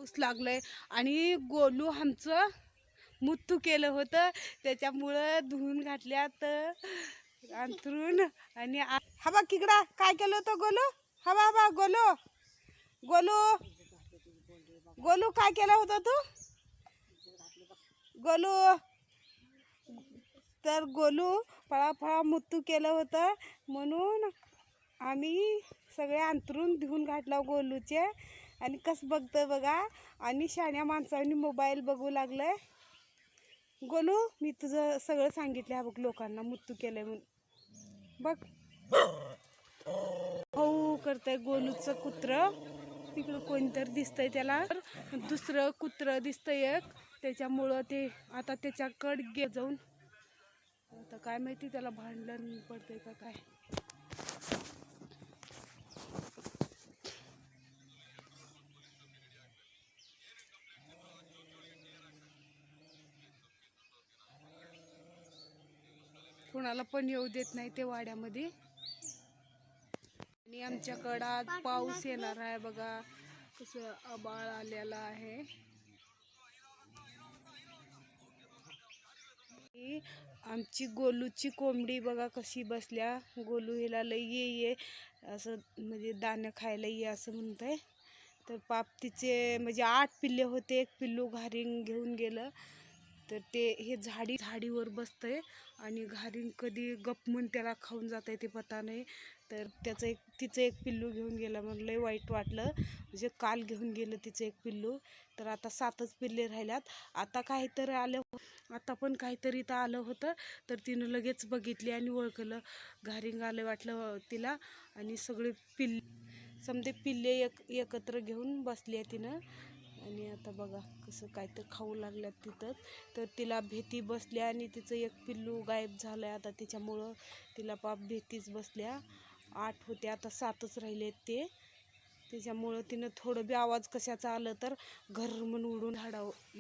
पाऊस लागलाय आणि गोलू आमचं मुत्तू केलं होतं त्याच्यामुळं धुवून घातल्यात अंथरून. आणि हा बा किकडा काय केलं होतं गोलू? हा बा गोलू गोलू गोलू काय केलं होतं तू गोलू? तर गोलू फळा मुत्तू केलं होतं म्हणून आम्ही सगळे अंथरून धुवून घातला गोलूचे. आणि कसं बघतं बघा. आणि शाण्या माणसांनी मोबाईल बघू लागलंय. गोलू मी तुझं सगळं सांगितलं बघ लोकांना मुत्तू केलंय म्हणून बघ. हो करतंय गोलूचं कुत्रं. तिकडं कोणतरी दिसतंय त्याला. दुसरं कुत्रं दिसतंय एक. त्याच्यामुळं ते आता त्याच्याकडे जाऊन आता काय माहिती त्याला भांडण पडतंय का काय. कोणाला पण येऊ देत नाही ते वाड्यामध्ये. आणि आमच्याकडं आज पाऊस येणार आहे बघा. कसं आभाळ आलेला आहे. आमची गोलूची कोंबडी बघा कशी बसल्या. गोलू हिला लई ये असं म्हणजे दाणं खायला ये असं म्हणतंय. तर पाप तिचे म्हणजे 8 पिल्ले होते. एक पिल्लू घारीन घेऊन गेलं. तर ते हे झाडीवर बसतंय आणि घारीन कधी गपमून त्याला खाऊन जात आहे ते पता नाही. तर तिचं एक पिल्लू घेऊन गेलं. म्हणलं लई वाईट वाटलं. म्हणजे काल घेऊन गेलं तिचं एक पिल्लू. तर आता 7च पिल्ले राहिल्यात. आता काहीतरी आलं. आता पण काहीतरी इथं आलं होतं. तर तिनं लगेच बघितली आणि ओळखलं. घारींग आलं वाटलं तिला. आणि सगळे समजे पिल्ले एकत्र घेऊन बसली आहे तिनं. आणि आता बघा कसं काय तर खाऊ लागल्यात तिथंच. तर तिला भीती बसल्या आणि तिचं एक पिल्लू गायब झालंय आता. त्याच्यामुळं तिला पाप भीतीच बसल्या. 8 होते आता 7च राहिले ते. त्याच्यामुळं तिनं थोडं बी आवाज कशाचा आलं तर घर म्हणून उडून झाडावर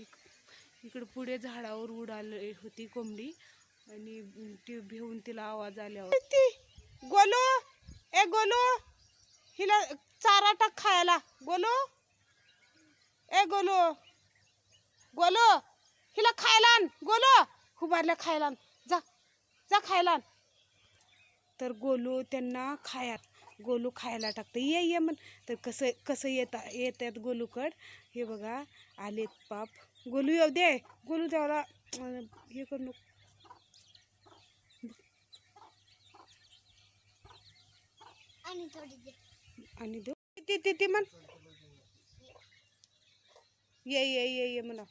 इकडं पुढे झाडावर उडाली होती कोंबडी. आणि ती भिवून तिला आवाज आल्यावर गोलू ए गोलू हिला चारा टाक खायला. गोलू ए गोलू गोलू हिला खायला आण. गोलू हुबारल्या खायला आण. जा खायला आण. तर गोलू त्यांना गोलू खायला टाकतं. ये म्हण. तर कसं येतात गोलूकड. हे बघा आलेत पाप. गोलू येऊ दे. गोलू त्याला हे करू नको. आणि देऊ ती म्हण. ये म्हणा.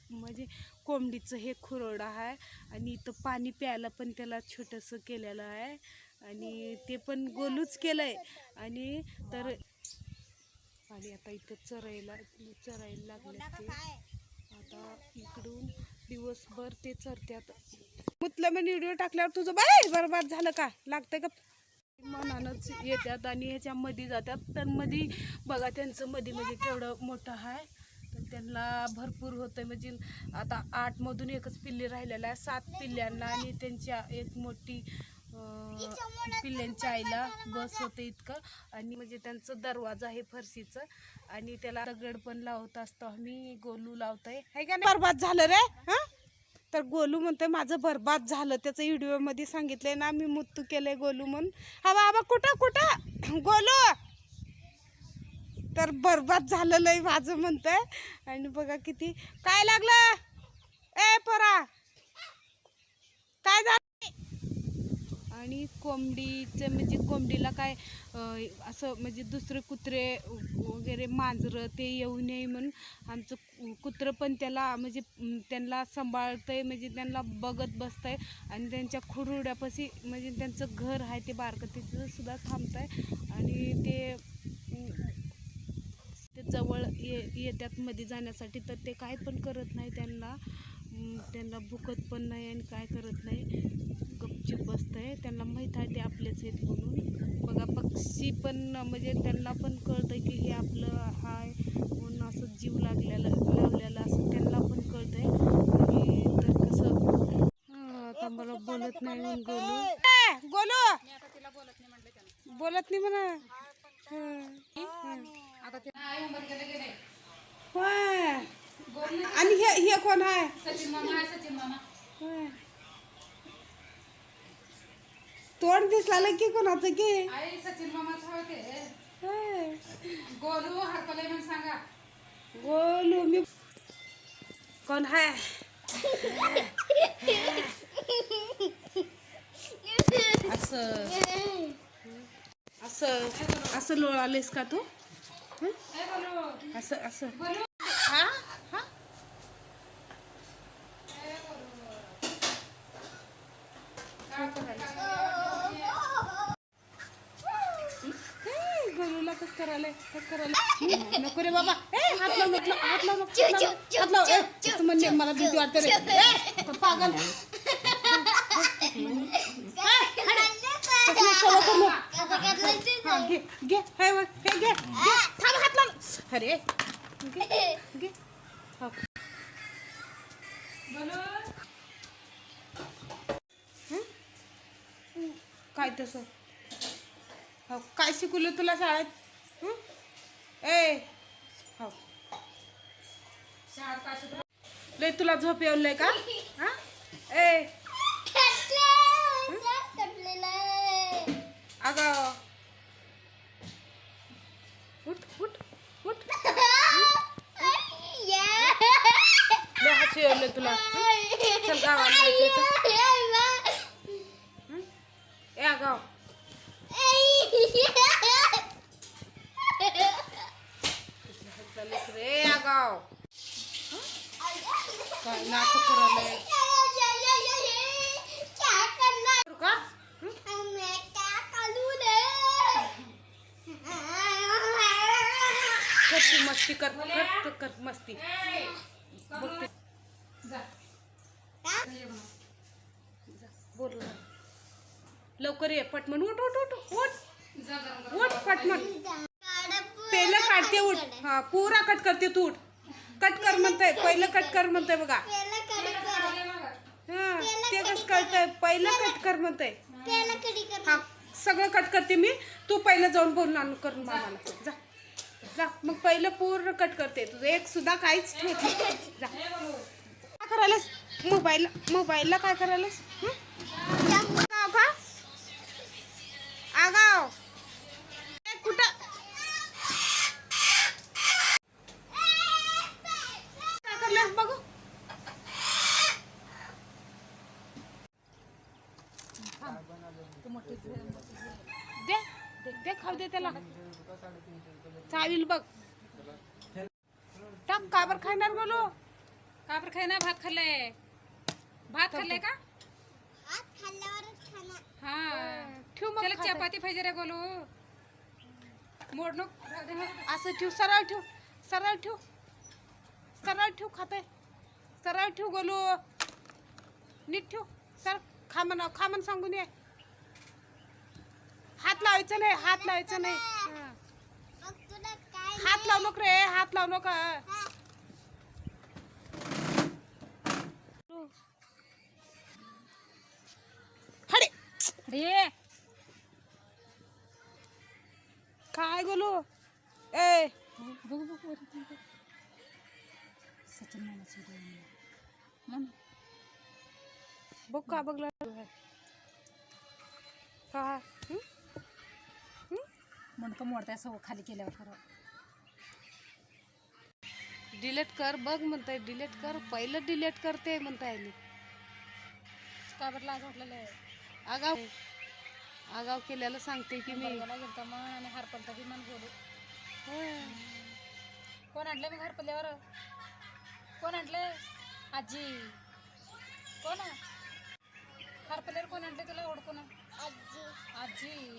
म्हणजे कोंबडीचं हे खुरडा आहे. आणि इथं पाणी प्यायला पण त्याला छोटंसं केलेलं आहे. आणि ते पण गोलूच केलंय. आणि तर आणि आता इथं चरायला लागले ते. आता इकडून दिवसभर ते चरत्यात. मुतलं मी व्हिडिओ टाकल्यावर तुझं बाय बरबाद झालं का लागतंय का. मनानंच येतात आणि ह्याच्यामध्ये जातात. तर मध्ये बघा त्यांचं मध्ये म्हणजे केवढं मोठं आहे. तर त्यांना भरपूर होतं. म्हणजे आता 8 मधून एकच पिल्ले राहिलेलं आहे. 7 पिल्ल्यांना आणि त्यांच्या एक मोठी पिल्ल्यांच्या आईला बस होते इतकं. आणि म्हणजे त्यांचं दरवाजा आहे फरशीचं. आणि त्याला दगड पण लावत असतो आम्ही. गोलू लावतंय है का नाही. बरबाद झालं रे. हा तर गोलू म्हणतोय माझं बरबाद झालं. त्याचं व्हिडिओमध्ये सांगितलंय ना मी मुत्तू केलंय गोलू म्हणून. हा बाबा कुठं गोलू तर बरबाद झालं लय माझं म्हणतंय. आणि बघा किती काय लागलं ए पोरा काय झालं. आणि कोंबडीचं म्हणजे कोंबडीला काय असं म्हणजे दुसरे कुत्रे वगैरे मांजरं ते येऊ नये म्हणून आमचं कुत्रं पण त्याला म्हणजे त्यांना सांभाळतंय. म्हणजे त्यांना बघत बसतंय. आणि त्यांच्या खुरुड्यापाशी म्हणजे त्यांचं घर आहे ते बारकं तिथं सुद्धा थांबतंय. आणि ते जवळ येतात मध्ये जाण्यासाठी. तर ते काय पण करत नाही. त्यांना भुकत पण नाही आणि काय करत नाही. गपचूप बसतंय. त्यांना माहीत आहे ते आपलेच आहेत म्हणून. बघा पक्षी पण म्हणजे त्यांना पण कळतंय की हे आपलं हाय म्हणून असं जीव लावलेला असं त्यांना पण कळतंय. आणि तर कसं बोलत नाही म्हणून गोलू बोलत नाही म्हणा. होय. आणि हे कोण आहे? होय. तोंड दिसला की कोणाचं की सचिन मामाच होते. होय. गोलू हरपले म्हणून सांगा. गोलू मी कोण आहे? असं असं असं लोळालेस का तू? असं असं हा हा. गोलूला कस करायला नको रे बाबा. हात लाव नको, हात लाव नको, हात लाव. असं म्हणजे मला भीती वाटते रे पागल. घे घे हे घे थांब हात लाव. अरे घे घे. काय तसं काय शिकवलं तुला शाळेत? ए हो लय तुला झोप येवलंय का? हा ए अगं उठ उठ उठ. लय हसू येवलंय तुला. चल गावाला जायचं. ए अगं रे अगाव काय नाटक करायला का? कर मस्ती कर मस्ती बघते. बोल लवकर ये पटमन. उठ उठ उठ उठ उठ पटमन. पहिलं काढते उठ. हा पुरा कट करते तू. उठ कट कर म्हणताय. पहिलं कट कर म्हणताय बघा. हा ते कसं कळतंय? पहिलं कट कर म्हणताय. हा सगळं कट करते मी. तू पहिलं जाऊन बोलून आणू करून मामाला. जा जा मग पहिलं पूर्ण कट करते. तुझं एक सुद्धा काहीच ठेवत नाही. जा काय करायलास? मोबाईलला काय करायलास? का आगाव कुठं काय करलास बघू. दे दे खाऊ दे त्याला. चावील बघ. टाक काबर खाणार बोलो. काबर खायना भात खाल्ले. भात खाल्ले का? हा ठेव मग. त्याला चपाती पाहिजे रे गोलू. मोड नको. असं ठेव. सरळ ठेव. सरळ ठेव. सरळ ठेव. खाते सरळ ठेव गोलू. नीट ठेव. सर खा म्हण सांगून ये. हात लावायचं नाही. हात लावायचं नाही. हात लावू नको रे. हात लावू नका. हडे रे काय गोलू. ए सचिन मामा बघ का बघला का. मुंडकं मोडताय सगळं खाली केल्यावर खरं. डिलीट कर बघ म्हणताय. डिलीट कर. पहिलं डिलीट करते म्हणताय. का बरं लाज वाटलेलं आहे? आगाव आगाव केल्याला सांगते की मी. गेलता मन आणि हरपलता बी मन बोलू. होय. कोण आणले मग हरपल्यावर? कोण आणले? आजी. कोण हरपल्यावर कोण आणले तुला ओळखून? आजी.